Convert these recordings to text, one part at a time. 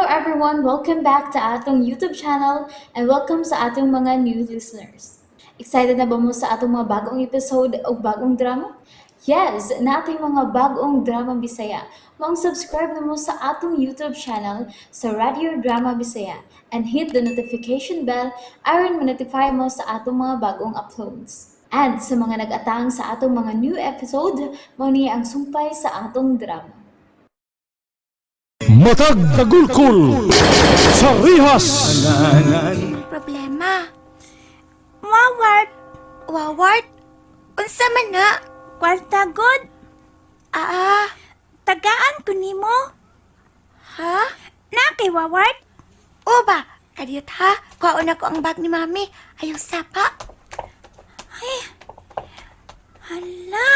everyone! Welcome back to atong YouTube channel and welcome sa atong mga new listeners. Excited na ba mo sa atong mga bagong episode o bagong drama? Yes, na ating mga bagong drama Bisaya. Subscribe na mo sa atong YouTube channel sa Radio Drama Bisaya and hit the notification bell aron ma-notify mo sa atong mga bagong uploads. And sa mga nag-atang sa atong mga new episode, mo niya ang sumpay sa atong drama. Matag Tagulkol sa Rihas. Problema. Waward? Unsa man na? Kwarta god. Tagaan ko nimo. Ha? Na kay Waward. O ba? Kadiyot ha? Kuhaon ako ang bag ni Mami. Ayaw sapa. Hala,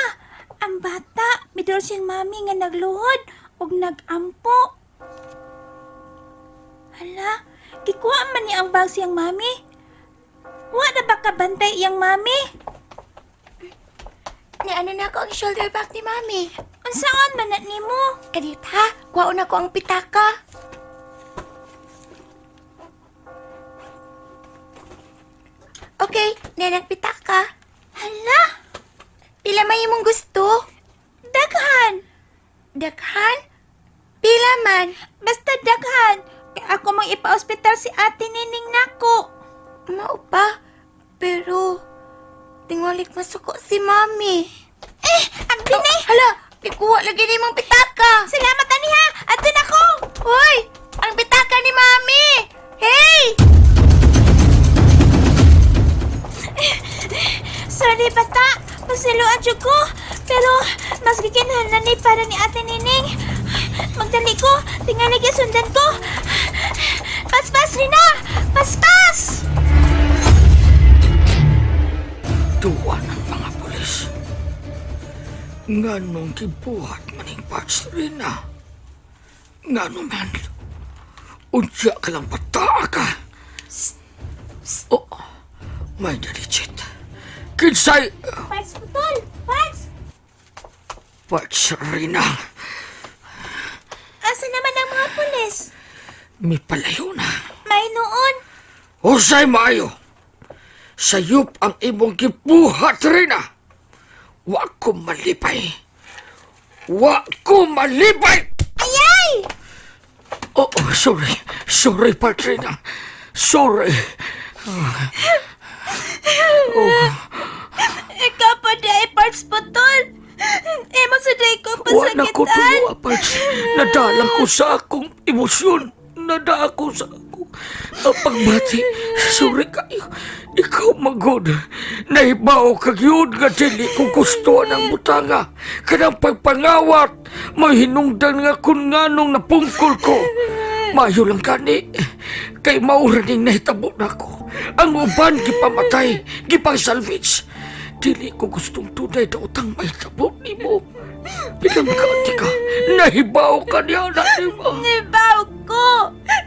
ang bata midol siyang mami nga nagluhod ug nagampo. Hala, gikuha man ni ang bag siyang mami. Wa na ba kabantay iyang mami? Ni ano na ako ang shoulder bag ni Mami. Unsaon man na nimo? Kadiyot ha? Kuhaon ako ang pitaka. Okay, nenang pitaka. Hala, Pila may imong gusto? daghan. Daghan? Pila man? Basta daghan. Kaya ako mang ipa-ospital si ate nining nako. Mao pa? Pero, tingwalik masuko si Mami. Ang dinay. Hala, ikuha lagi ni mong pitaka. Salamat aniha. Ato na ko. Hoy! Ang pitaka ni Mami! Hey! Sorry bata, pasiluan jud ko. Pero mas gikinahanglan ni para ni Ate Nining. Magdali ko, tingali kay sundan ko. Paspas Rina! Paspas! Tuwa ng mga pulis. Nganong kibuhat maning parts rin na. Ngano man. Unsya ka lang bataa ka. Oh, may naligit. Kinsay Parts putol! Parts! parts rin na. Asa naman ang mga pulis? May palayo na. May noon. Usay maayo. Sayop ang imong gibuhat rin na. Wa ko malipay. Wa ko malipay! Ayay! Oh, sorry. Sorry, Patrina. Sorry. Ikaw pa di ay parts putol. Emo sa day ko Wa na ko pasakitan. tuwa, Pats. Nadala ko sa akong emosyon. Nadala ko sa akong pagbati. Sorry kayo. Ikaw magod. Nahibaw kag yun nga dili ko gusto ng butanga. Kanang pagpangawat. Mahinungdan nga kung nganong napungkol ko. Mayo lang kani. Kay mauraning nahitabo na ko. Ang uban gipamatay. Gipang salvage. Dili ko gustong tunay na utang may tabo ni mo. Pinamagati ka. Nahibaw ka niya, nahibaw.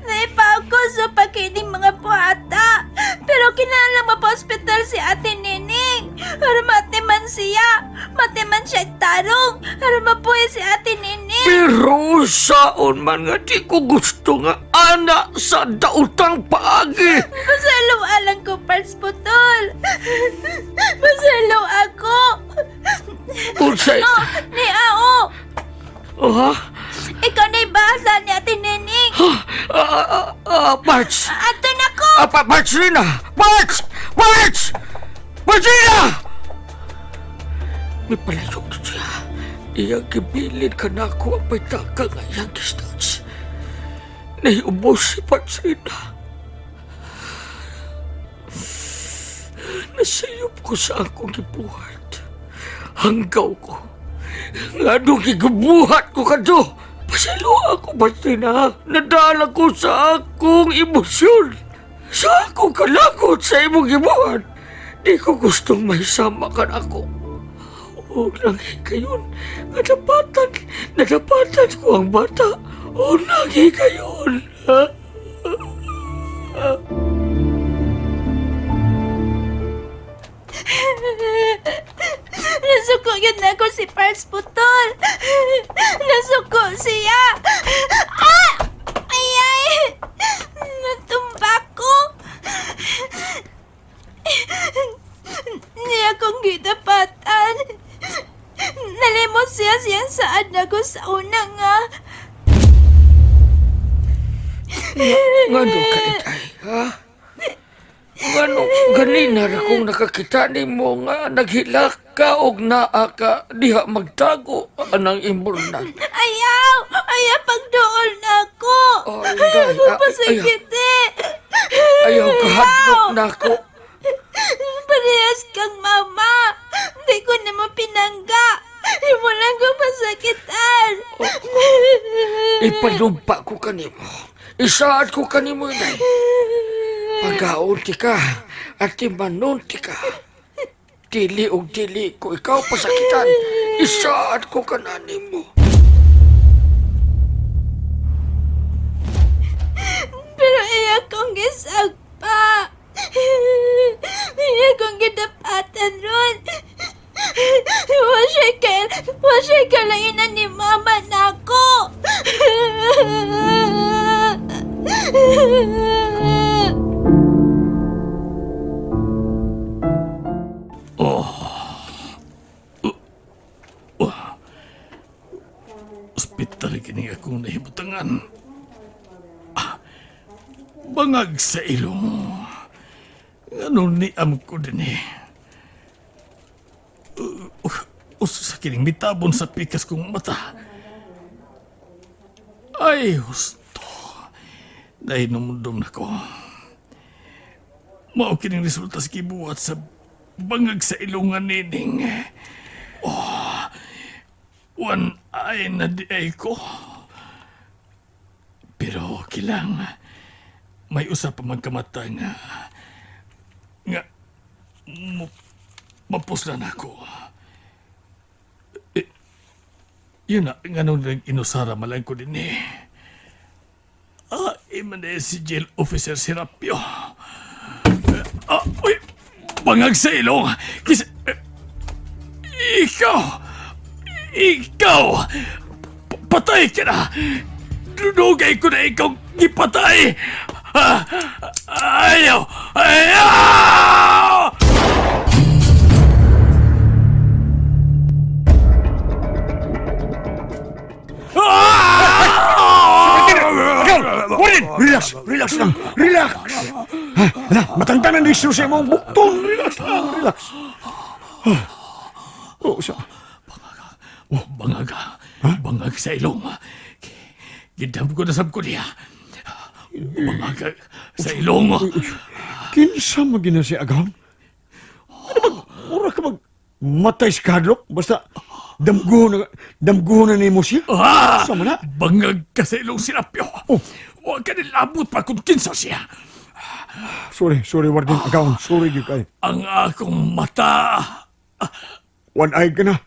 Naibaw ko sa pagkining mga buhata. Pero kinahanglan mapa-hospital si Ate Nining. Para matiman siya. Matiman siya tarong. Para mabuhay si Ate Nining. Pero saon man nga di ko gusto nga anak sa dautang paagi. Masalaw alang ko, Parts Putol. Masalaw ako. Unsay? Ni Ao. Ha? Ikaw na'y bahala ni Ate Nining. Parts. Ato na ko. Parts rin na. Parts! Parts! Partsina! May palayok siya. Iyang gibilin ka na ako ang may taka nga iyang distance. Naiubos si Parts rin na. Nasayop ko sa akong gibuhat. Hanggaw ko. Nga nung gibuhat ko ka do. Pasalo ako, Martina. Nadala ko sa akong emosyon. Sa akong kalakot sa imong gibuhat. Di ko gustong mahisama ka na ako. Huwag lang kayon. Nadapatan ko ang bata. Huwag lang kayon. Nasuko yun na ako si Parts Putol. Nasuko siya. Ah! Ayay! gisaad na ko sa una nga. Ngano ka, Inday, ha? Ngano, ganina na kung nakakita ni mo nga naghilak ka og naa ka diha magtago anang imbornan. Ayaw! Ayaw pagdool na ako! Oh, Inday, Ayaw pasakit eh! Ayaw kahadlok na ako. Parehas kang mama! Hindi ko naman pinangga! Hindi mo lang ko pasakitan! Ipanumpa ko kanimo. Isaad ko kanimo, Inday. Pagaon ti ka at timanon ti ka. Dili og dili ko ikaw pasakitan. Isaad ko kananin mo. Pero iya kong gisagpa! Iya kong gidapatan ron! Wa siya kalainan ni mama na ako! Ospital kini akong nahibutangan. Bangag sa ilong. Ano ni am ko din eh. Uso sa kining mitabon sa pikas kong mata. Ay, husto. Dahil namundong na ko. Mao kining resulta sa kibuhat sa bangag sa ilong nga nining. One eye na di ay ko. Pero kilang may usap pa magkamata nga mapuslan ako. Yun na, nga nung inusara malang ko din eh. Iman na si jail officer Serapio. Uy, bangag sa ilong. Ikaw! Patay ka na! Dunugay ko na ikaw ipatay! Ayaw! Ayaw! Relax lang. Relax. Na, matangtanan ni Jesus sa imong bukton. Relax lang. Relax. Oh, siya. Bangag. Bangag sa ilong. Gidam ko na sab ko niya. Bangag sa ilong. Kinsa magina si Agam? Ano ba? Mura ka matay si Kadlok? Basta damguho na ni mo siya? Sama na? Bangag ka sa ilong Serapio. Oh. Huwag ka nilabot pa kung kinsa siya. Sorry, Warden Agam. Sorry, di kay. Ang akong mata. One-eyed ka na.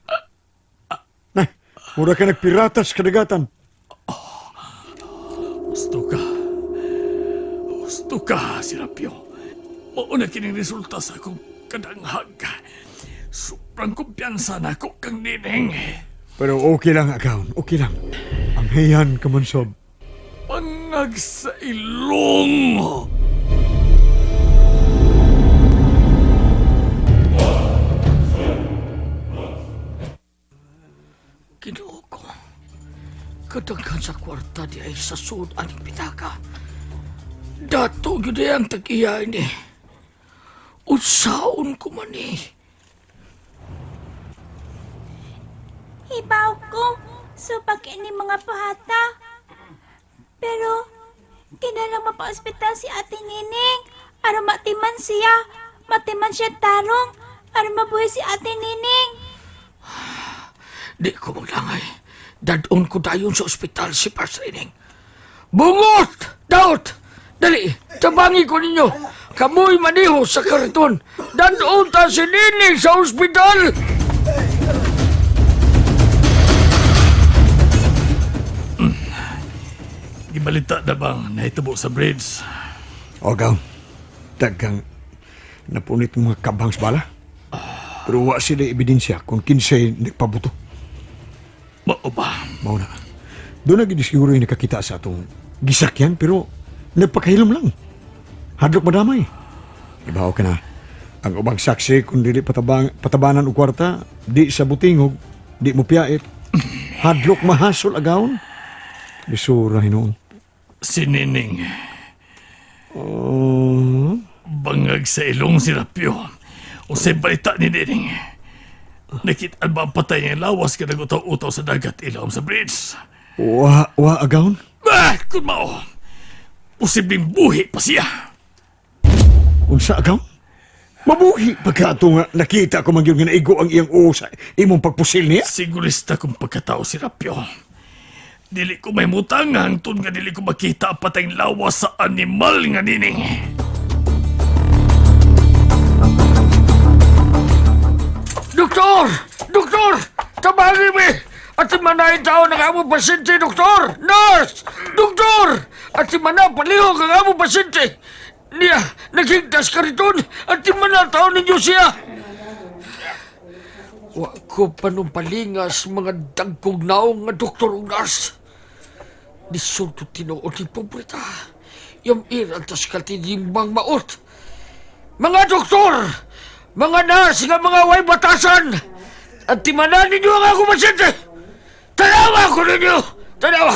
Nay, mura ka nagpiratas kadagatan. Gusto ka, Serapio. Mauna kining resulta sa akong kadanghag. Sobrang kumpiyansa na ako kang nining. Pero okay lang, Agam. Okay lang. Ang hayan ka man sob. Bangag sa ilong. Ginoo ko. Kadaghan sa kwarta di ay sa sud aning pitaka. Dato gyud ang tag-iya ni. Unsaon ko man eh. Ibaw ko sa pag-ini mga pahata. Pero, kinalang mapa-ospital si Ate Nining. Aron matiman siya. Matiman siya tarong. Aron mabuhay si Ate Nining. Di ko maglangay. Dadon ko dayon sa ospital si Pastor Ining. Bungot! Daot! Dali, tabangi ko ninyo. Kamoy maniho sa kariton. Dadon ta si Nining sa ospital! Gibalita na bang nahitabo sa bridge? O, Agam. Dagang napunit mga kabang sa bala. Pero wa sila ebidensya kung kinsay nagpabuto. Mao ba? Mao na. Doon na siguro yung nakakita sa atong gisakyan, pero nagpakahilom lang. Hadlok madamay. Ibaw ka na. Ang ubang saksi, kung dili patabanan o kwarta, di sa butingog, di mo piyait. Hadlok mahasol agawon. Bisura hinuon. Si Nining, Oh, bangag sa ilong si Rapio. O sa balita ni Nining. Nakita ba ang patay niyang lawas ka nagutaw-utaw sa dagat ilawom sa bridge? wa agawon. Kung mao, posibleng buhi pa siya. Unsa agawon? Mabuhi pagkato nga nakita ko magyud nga naigo ang iyang usa imong pagpusil niya. Sigurista kung pagkatao si Rapio. Dili ko may mutangang tun nga dili ko makita ang patayng lawas sa animal nga Nining. Doktor! Doktor! Tabangin mi! At si Manay tao ng among pasyente, Doktor! Nurse! Doktor! At si Mana palihog ang among pasyente! Niya, naghigtas ka riton! At si Mana tao ninyo siya! Wa ko panumpalingas mga dagkog naong nga doktor o nurse. Disulto tinuod ni pobreta. Yung irantas kaltinimbang maot. Mga doktor! Mga nurse nga mga way batasan! At timanan ninyo ang ako pasyente! Tanawa ko ninyo! Tanawa!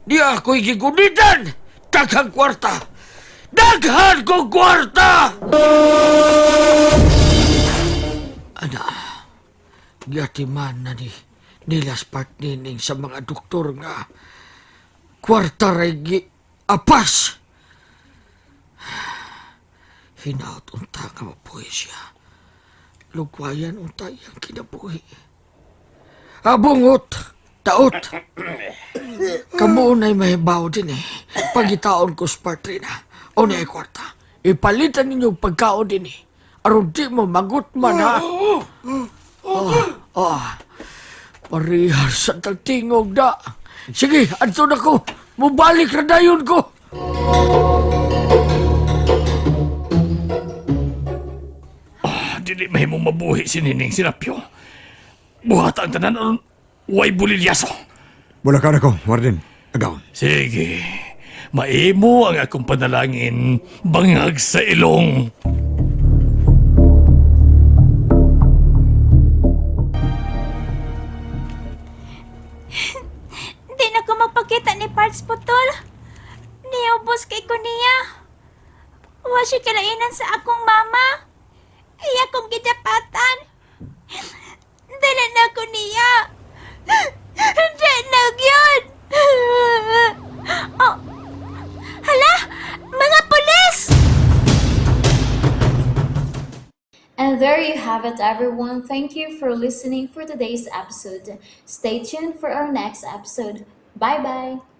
Di ako'y gigunitan! Daghang kwarta! Daghan kong kwarta! Ana, gatiman na nilas part nining sa mga doktor nga kwarta ray apas. Hinaut unta nga mabuhi siya. Lugwayan unta iyang kinabuhi. Abungot! Taot! Kamu unay mahibaw din Pagitaon ko sa partrina. O na kwarta. Ipalitan ninyo pagkaon din Aron di mo magutman ha. Parihar sa tagtingog da. Sige, adto na ko. Mubalik na dayon ko. Dili mahimong mabuhi si Nining si Rapio. Buhat ang tanan aron way bulilyaso. Wala ka na ko, Warden. Agawon. Sige, maimo ang akong panalangin bangag sa ilong. Di na ko magpakita ni Parts Putol. Niubos kay ko niya. Wa siya kalainan sa akong mama. Iya kong gidapatan. Dala na ko niya. Di na yun. Oh. Hala! Mga pulis! And there you have it, everyone. Thank you for listening for today's episode. Stay tuned for our next episode. Bye bye.